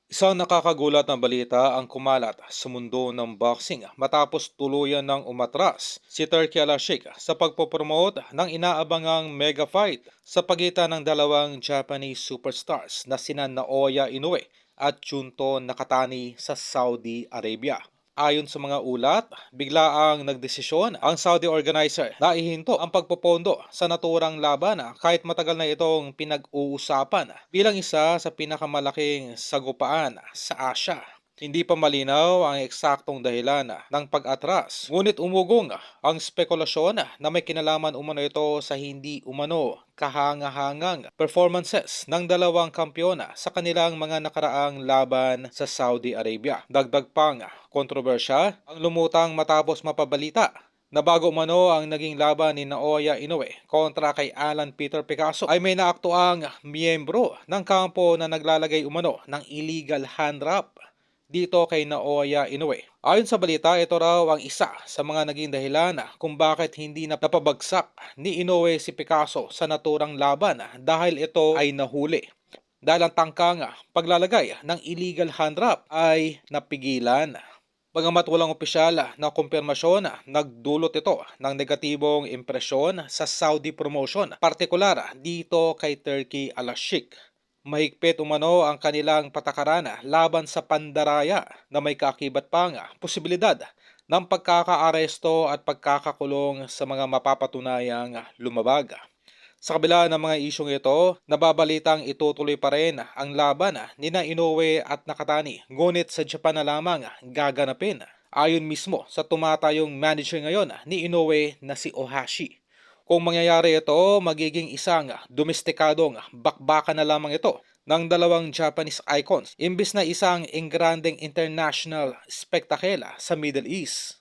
Isang nakakagulat na balita ang kumalat sa mundo ng boxing matapos tuluyan ng umatras si Turki Al-Sheikh sa pagpopromote ng inaabangang mega fight sa pagitan ng dalawang Japanese superstars na sina Naoya Inoue at Junto Nakatani sa Saudi Arabia. Ayon sa mga ulat, biglaang nagdesisyon ang Saudi organizer na ihinto ang pagpopondo sa naturang laban kahit matagal na itong pinag-uusapan bilang isa sa pinakamalaking sagupaan sa Asya. Hindi pa malinaw ang eksaktong dahilan ng pag-atras, ngunit umugong ang spekulasyon na may kinalaman umano ito sa hindi umano kahanga-hangang performances ng dalawang kampyona sa kanilang mga nakaraang laban sa Saudi Arabia. Dagdag pang kontrobersya ang lumutang matapos mapabalita na bago umano ang naging laban ni Naoya Inoue kontra kay Alan Peter Picasso ay may naaktuang miyembro ng kampo na naglalagay umano ng illegal hand wrap dito kay Naoya Inoue. Ayon sa balita, ito raw ang isa sa mga naging dahilan kung bakit hindi na napabagsak ni Inoue si Picasso sa naturang laban dahil ito ay nahuli. Dahil ang tangkang paglalagay ng illegal hand wrap ay napigilan. Bagamat walang opisyal na kumpirmasyon, nagdulot ito ng negatibong impresyon sa Saudi promotion, partikular dito kay Turki Al-Sheikh. Mahigpit umano ang kanilang patakaran laban sa pandaraya na may kaakibat pang posibilidad ng pagkakaaresto at pagkakakulong sa mga mapapatunayang lumabag. Sa kabila ng mga isyong ito, nababalitang itutuloy pa rin ang laban nina Inoue at Nakatani. Ngunit sa Japan na lamang gaganapin. Ayon mismo sa tumatayong manager ngayon ni Inoue na si Ohashi. Kung mangyayari ito, magiging isang domestikadong bakbakan na lamang ito ng dalawang Japanese icons imbis na isang engrandeng international spektakela sa Middle East.